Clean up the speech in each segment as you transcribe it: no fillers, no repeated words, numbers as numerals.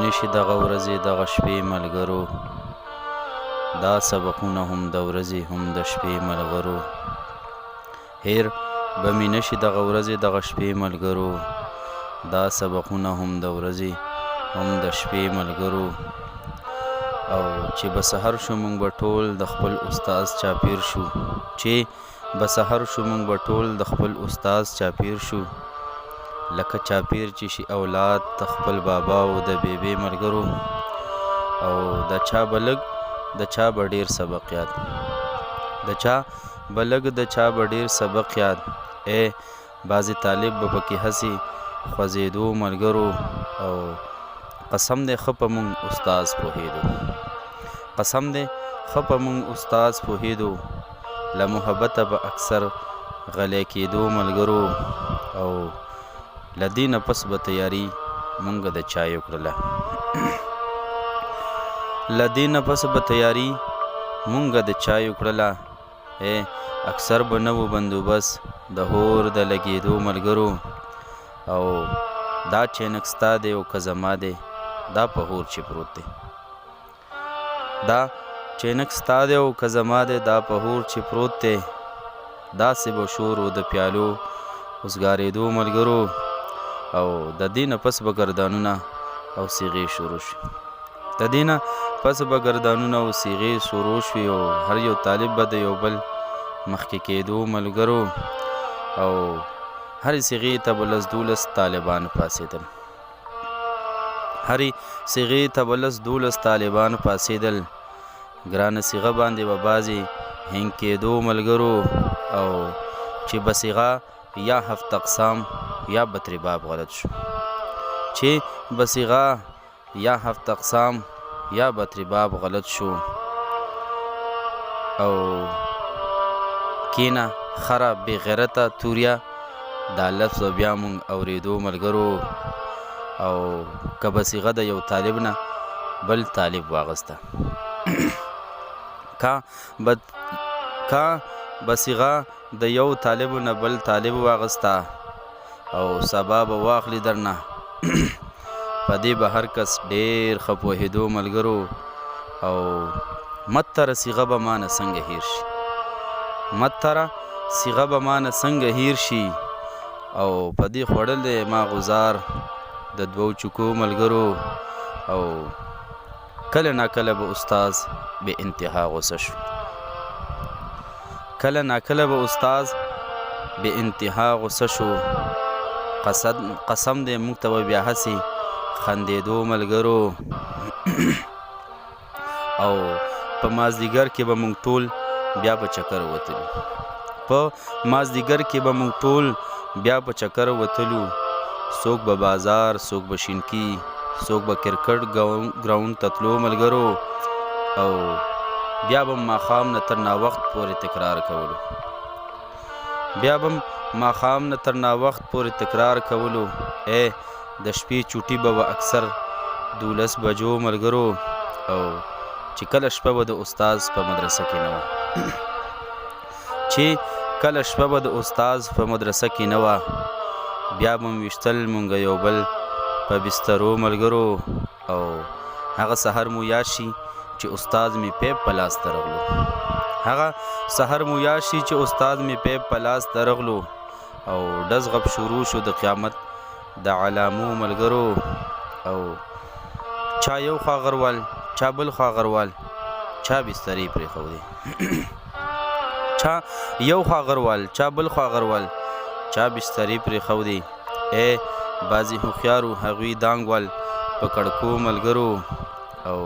نشي دغه ورځې دغه شپې ملګرو دا سبقونه هم د ورځې هم د شپې ملګرو هیر به مې نشي دغه ورځې دغه شپې ملګرو دا سبقونه هم د ورځې هم د شپې ملګرو او چې به سحر شو مونږ به ټول د خپل استاد چاپیر شو چې به سحر شو مونږ به ټول د خپل استاد چاپیر شو لکه چاپیر چې شي اولاد د خپل بابا او د بیبي ملګرو او د چا بلګ د چا به ډیر سبق یاد د چا بلګ د چا به ډیر سبق یاد اے بعضې طالب به پکې هسې خوځېدو ملګرو او قسم دی ښه په مونږ استاز پوهېدو قسم دی ښه په مونږ استاز پوهېدو له محبته به اکثر غلی کېدو ملګرو او له دې نه پس به تیاري مونږ د چای وکړله له دې نه پس به تیاري مونږ د چای وکړله اکثر به نه و بندوبست د هور د لګېدو ملګرو او دا چینک ستا دی او که زما دی دا په هور چې پروت دی دا چینک ستا دی او که زما دی دا په هور چې پروت دی داسې به شور و د پیالو اوسګارېدو ملګرو او د دې نه پس به ګردانونه او صیغې شروع شي د دې نه پس به ګردانونه او صیغې شروع شوي او هر یو طالب به د یو بل مخکې کېدو ملګرو او هرې صیغې ته به لس دولس طالبان پاڅېدل هرې صیغې ته به لس دولس طالبان پاڅېدل ګرانه صیغه باندې به بعضې هینګ کېدو ملګرو او چې به صیغه یا هفت اقسام یا بطرباب غلط شو چې به صیغه یا هفت اقسام یا بطرباب غلط شو او کینا خرا بی غیرته توریا دا لفظ بیا مونږ اورېدو ملګرو او که به صیغه د یو طالب نه بل طالب واغسته که به صیغه د یو طالب نه بل طالب واغسته او سبا به واخلي درنه په دې به هر کس ډېر ښه پوهېدو ملګرو او متره صیغه به مانه څنګه هیر شي متره صیغه به مانه څنګه هیر شي او په دې خوړل دی ما غزار د دوو چکو ملګرو او کله ناکله به استاز بې انتها غوسه شو کله ناکله به استاز بې انتها غوسه شو قسم دی موږ ته به بیا هسې خندېدو ملګرو او په مازدیګر کې به موږ ټول بیا په چکر وتلو په مازدیګر کې به موږ ټول بیا په چکر وتلو څوک به بازار څوک به شینکي څوک به کرکټ ګراوند ته تلو ملګرو او بیا به ماښام نه تر ناوخت پورې تکرار کولو بیا به ماښام نه تر ناوخت پورې تکرار کولو د شپې چوټي به اکثر 12 بجو ملګرو او چې کله شپه به د استاز په مدرسه کې نه وه چې کله شپه به د استاز په مدرسه کې نه وه بیا به ویشتل مونږ یو بل په بسترو ملګرو او هغه سحر مو یاد شي چې استاد مې پیپ په لاس ته راغلو هغه سحر مو یاد شي چې استاد مې پیپ په لاس ته راغلو او ډز غب شروع شو د قیامت د علامو ملګرو او چا یو خوا غروال چا بل خوا غروال چا بسترې پرېښودې چا یو خوا غروال چا بل خوا غروال چا بسترې پرېښودې بعضې هوښیارو هغوی دانګ ول په کړکو ملګرو او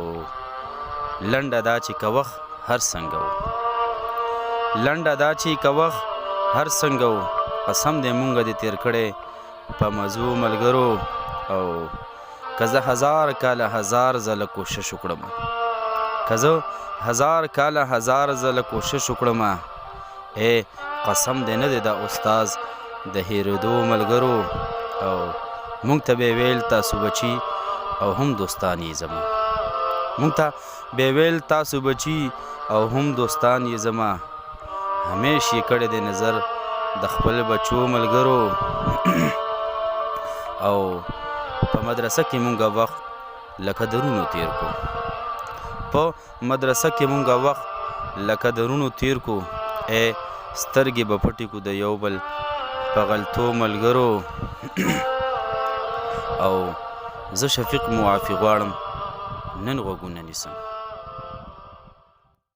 لنډه دا چې که وخت هر څنګه و لنډه دا چې که وخت هر څنګه و قسم دی مونږ دې تېر کړی په مزو ملګرو او که زه 1000 کاله 1000 ځله کوشش وکړم که زه 1000 کاله 1000 ځله کوشش وکړم قسم دی نه دی دا استاز د هېرېدو ملګرو او مونږ ته به ویل تاسو بچي او هم دوستان یې زما مونږ ته به ویل تاسو بچي او هم دوستان یې زما همیش یې کړی دی نظر د خپل بچو ملګرو او په مدرسه کې مونږ وخت لکه درونو تیر کو. په مدرسه کې مونږه وخت لکه درونو تیر کو. سترګې به پټې کو د یو بل په غلطو ملګرو. او زه شفیق معافي غواړم نن غوږونه نیسم.